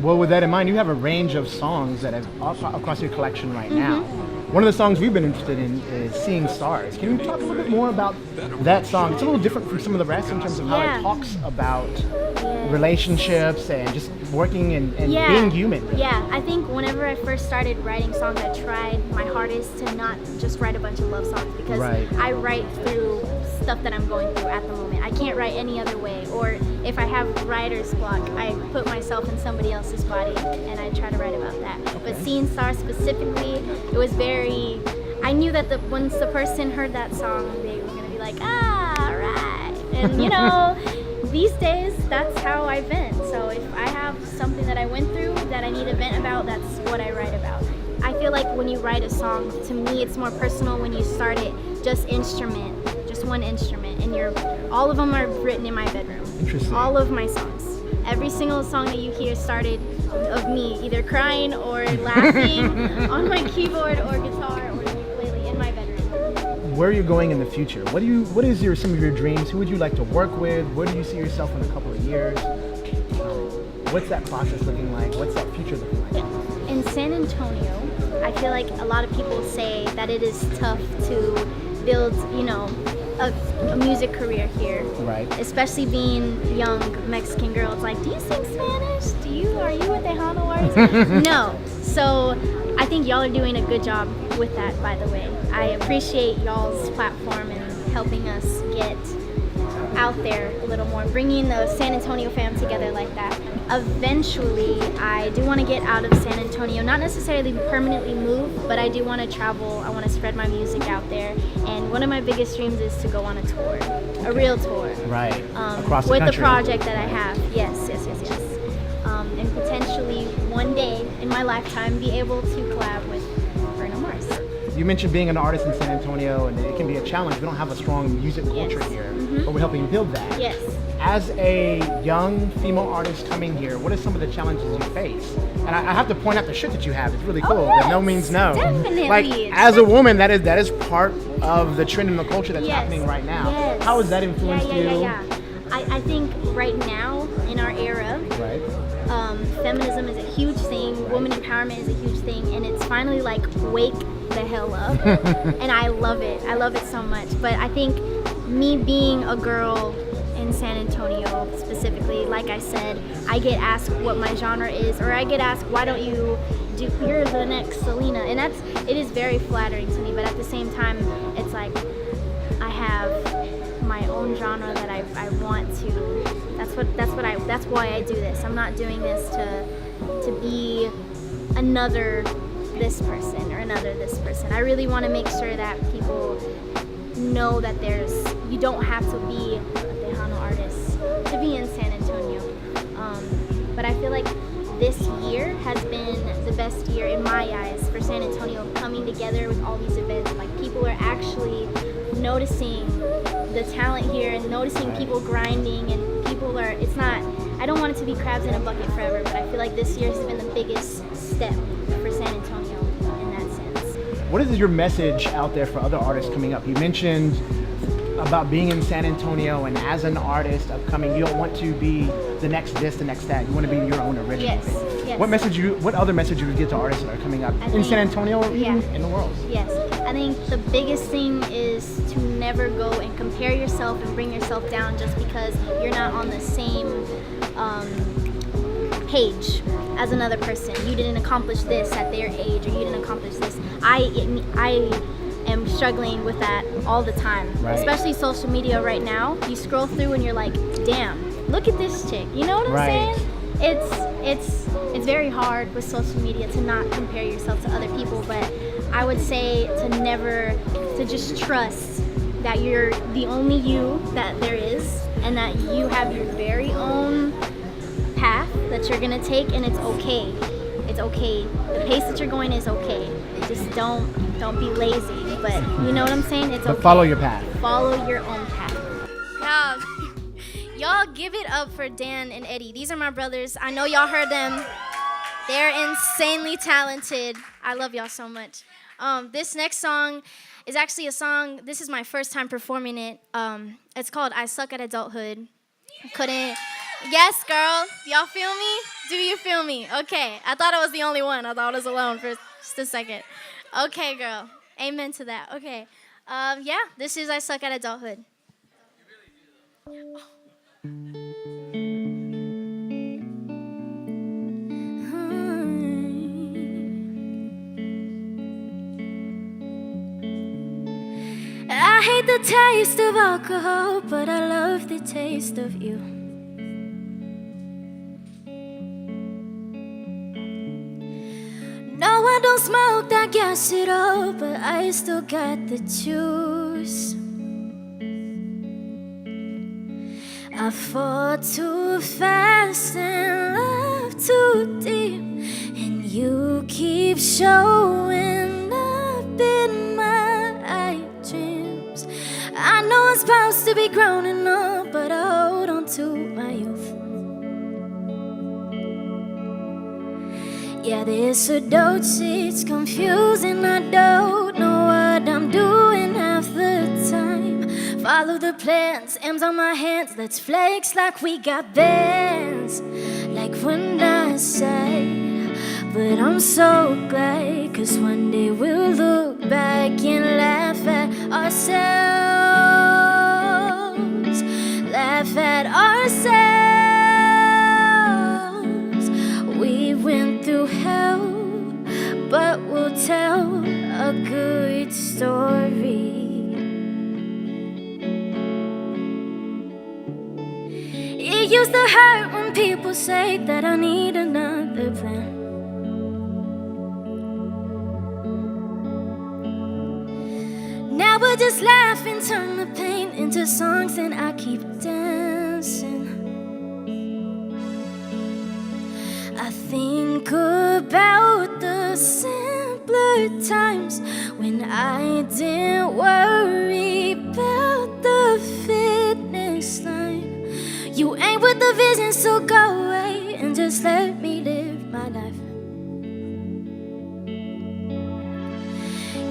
Well, with that in mind, you have a range of songs that have across your collection right now. One of the songs we've been interested in is Seeing Stars. Can you talk a little bit more about that song? It's a little different from some of the rest in terms of how it talks about relationships and just working and being human. Yeah, I think whenever I first started writing songs, I tried my hardest to not just write a bunch of love songs because I write through stuff that I'm going through at the moment. I can't write any other way. Or if I have writer's block, I put myself in somebody else's body and I try to write about that. But Seeing Stars specifically, it was very, I knew that once the person heard that song, they were going to be like, ah, right. And you know, these days, that's how I vent. So if I have something that I went through that I need to vent about, that's what I write about. I feel like when you write a song, to me, it's more personal when you start it just one instrument, and all of them are written in my bedroom. Interesting. All of my songs. Every single song that you hear started of me either crying or laughing on my keyboard or guitar or ukulele in my bedroom. Where are you going in the future? What is some of your dreams? Who would you like to work with? Where do you see yourself in a couple of years? What's that process looking like? What's that future looking like? In San Antonio, I feel like a lot of people say that it is tough to build, a music career here. Right. Especially being young Mexican girls. Like, do you sing Spanish? Are you a Tejano artist? No. So I think y'all are doing a good job with that, by the way. I appreciate y'all's platform and helping us get out there a little more, bringing the San Antonio fam together like that. Eventually, I do want to get out of San Antonio, not necessarily permanently move, but I do want to travel. I want to spread my music out there, and one of my biggest dreams is to go on a tour, a real tour. Right. Across the with country. the project that I have. Yes. And potentially one day in my lifetime be able to collab with Bruno Mars. You mentioned being an artist in San Antonio, and it can be a challenge. We don't have a strong music culture here, but we're helping build that. Yes. As a young female artist coming here, what are some of the challenges you face? And I have to point out the shirt that you have. It's really cool. Yes, That no means no. Definitely. Like, as a woman, that is part of the trend in the culture that's happening right now. Yes. How has that influenced you? I think right now in our era, feminism is a huge thing. Woman empowerment is a huge thing, and it's finally like wake the hell up. And I love it. I love it so much. But I think me being a girl in San Antonio specifically, like I said, I get asked what my genre is, or I get asked, why don't you you're the next Selena, and it is very flattering to me, but at the same time, it's like I have my own genre that I want to, that's why I do this. I'm not doing this to be another this person or another this person. I really want to make sure that people know that you don't have to be a Tejano artist to be in San Antonio. But I feel like this year has been the best year in my eyes for San Antonio, coming together with all these events. Like, people are actually noticing the talent here and noticing people grinding, and people are, I don't want it to be crabs in a bucket forever, but I feel like this year has been the biggest step for San Antonio in that sense. What is your message out there for other artists coming up? You mentioned about being in San Antonio, and as an artist upcoming, you don't want to be the next this, the next that. You want to be your own original. Yes. What other message you would give to artists that are coming up in San Antonio or even in the world? Yes. I think the biggest thing is to never go and compare yourself and bring yourself down just because you're not on the same page as another person. You didn't accomplish this at their age, or you didn't accomplish this. I am struggling with that all the time, especially social media right now. You scroll through and you're like, damn, look at this chick. You know what I'm saying? It's very hard with social media to not compare yourself to other people, but I would say to just trust that you're the only you that there is, and that you have your very own path that you're gonna take, and it's okay. It's okay. The pace that you're going is okay. Just don't be lazy, but you know what I'm saying? It's okay. Follow your path. Follow your own path. Y'all give it up for Dan and Eddie. These are my brothers. I know y'all heard them. They're insanely talented. I love y'all so much. This next song is actually a song, this is my first time performing it. It's called I Suck at Adulthood. Yes, girl. Y'all feel me? Do you feel me? Okay. I thought I was the only one. I thought I was alone for just a second. Okay, girl. Amen to that. Okay. Yeah, this is I Suck at Adulthood. I hate the taste of alcohol, but I love the taste of you. No, I don't smoke that gas at all, but I still got the juice. I fall too fast and love too deep, and you keep showing up in my dreams. I know I'm supposed to be growing up, but I hold on to my youth. Yeah, this adult shit's confusing. I don't know what I'm doing half the time. Follow the plans, M's on my hands. Let's flex like we got bands, like when I say. But I'm so glad, 'cause one day we'll look back and laugh at ourselves. Laugh at ourselves. We went through hell, but we'll tell a good story. It used to hurt when people say that I need another plan. Now we'll just laugh and turn the pain into songs, and I keep dancing. I think about the simpler times when I didn't worry about the finish line. You ain't with the vision, so go away and just let me live my life.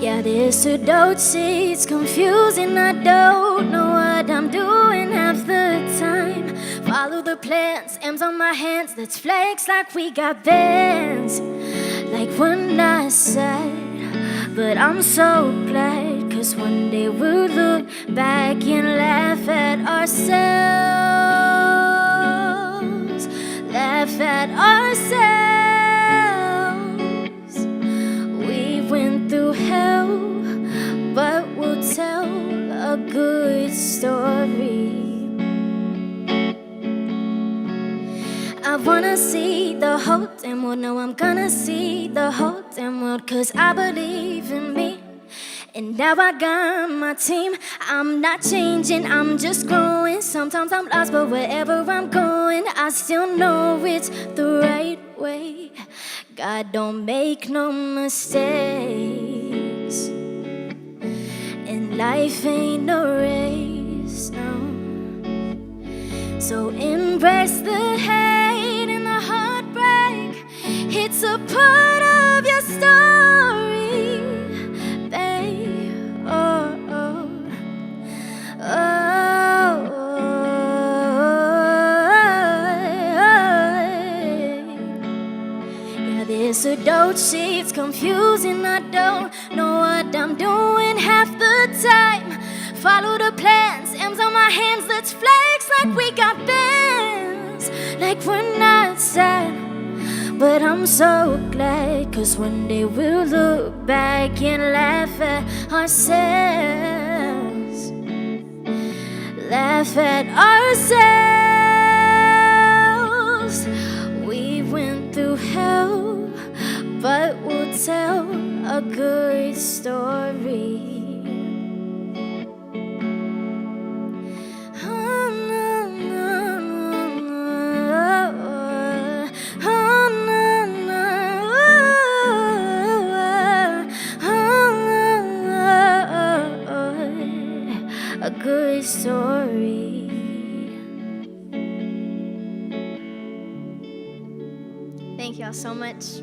Yeah, this adult shit's confusing. I don't know what I'm doing half the time. Follow the plans, M's on my hands. Let's flex like we got bands, like when I said. But I'm so glad, 'cause one day we'll look back and laugh at ourselves. Laugh at ourselves. We went through hell, but we'll tell a good story. I wanna see the whole damn world. No, I'm gonna see the whole damn world, 'cause I believe in me. And now I got my team. I'm not changing, I'm just growing. Sometimes I'm lost, but wherever I'm going, I still know it's the right way. God don't make no mistakes, and life ain't no race, no. So embrace the hate and the heartbreak. It's a part of your story, babe. Oh, oh, oh, yeah, this adult shit's confusing. I don't know what I'm doing half the time. Follow the plans, M's on my hands. Let's flex like we got bands, like we're not sad. But I'm so glad, 'cause one day we'll look back and laugh at ourselves. Laugh at ourselves. We went through hell, but we'll tell a good story. A good story. Thank y'all so much.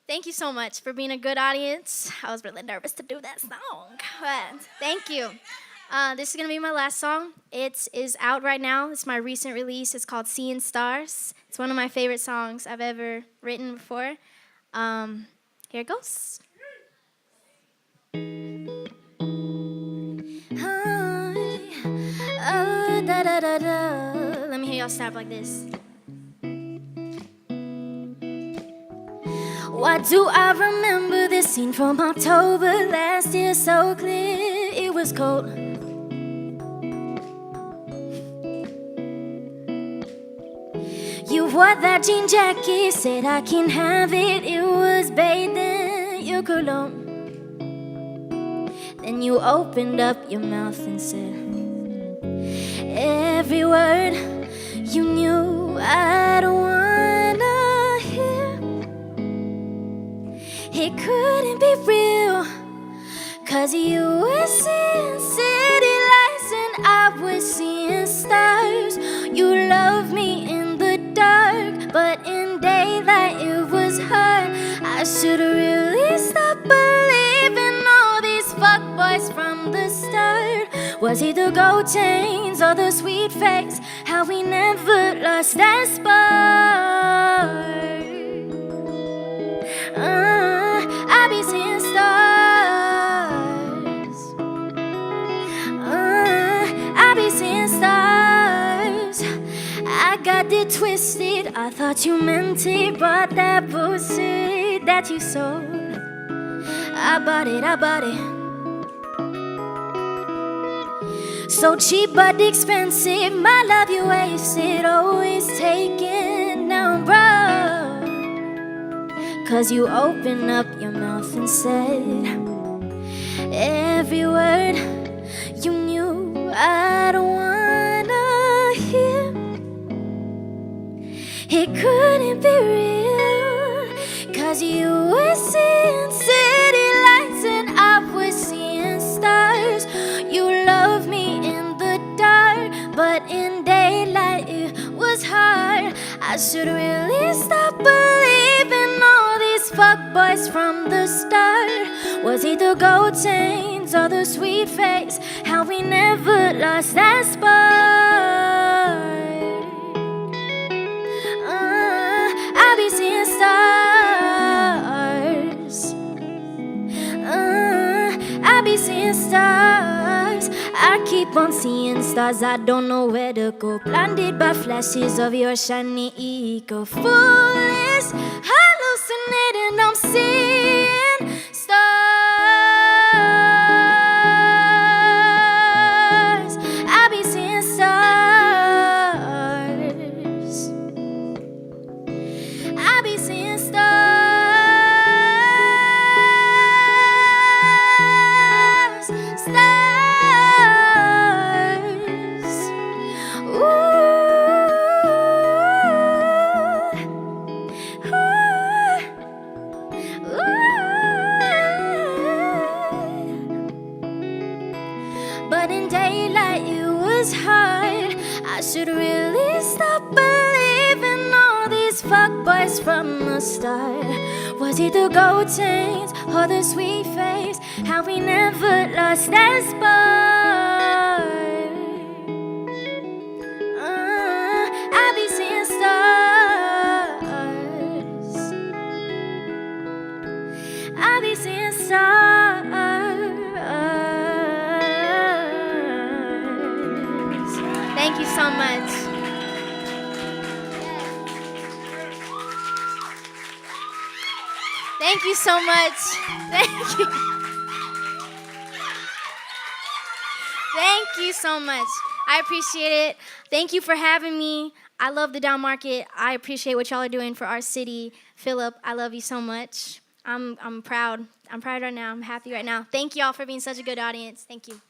Thank you so much for being a good audience. I was really nervous to do that song, but thank you. This is going to be my last song. It is out right now. It's my recent release. It's called Seeing Stars. It's one of my favorite songs I've ever written before. Here it goes. Let me hear y'all snap like this. Why do I remember this scene from October last year so clear? It was cold. You wore that jean jacket, said I can have it. It was bathed in your cologne. Then you opened up your mouth and said every word you knew I'd wanna hear. It couldn't be real, 'cause you were seeing city lights and I was seeing stars. You loved me in the dark, but in daylight it was hard. I should really stop believing all these fuckboys from the start. Was it the gold chains or the sweet face? How we never lost that spark. I be seeing stars. I be seeing stars. I got it twisted. I thought you meant it, but that bullshit that you sold, I bought it, I bought it. So cheap but expensive, my love you wasted, always taken down broad. 'Cause you opened up your mouth and said every word you knew I'd wanna hear. It couldn't be real, 'cause you were seeing city lights and I was seeing stars. You loved me in the dark, but in daylight it was hard. I should really stop believing all these fuckboys from the start. Was it the gold chains or the sweet face? How we never lost that spark. I be seeing stars. I be seeing stars. I keep on seeing stars, I don't know where to go. Blinded by flashes of your shiny ego. Foolish, hallucinating, I'm seeing stars. I be seeing stars. I be seeing stars. But in daylight it was hard. I should really stop believing all these fuckboys from the start. Was it the gold chains or the sweet face? How we never lost that spark. I be seeing stars. I be seeing stars. Thank you so much. Thank you so much. Thank you. Thank you so much. I appreciate it. Thank you for having me. I love the Down Market. I appreciate what y'all are doing for our city. Philip, I love you so much. I'm proud. I'm proud right now. I'm happy right now. Thank y'all for being such a good audience. Thank you.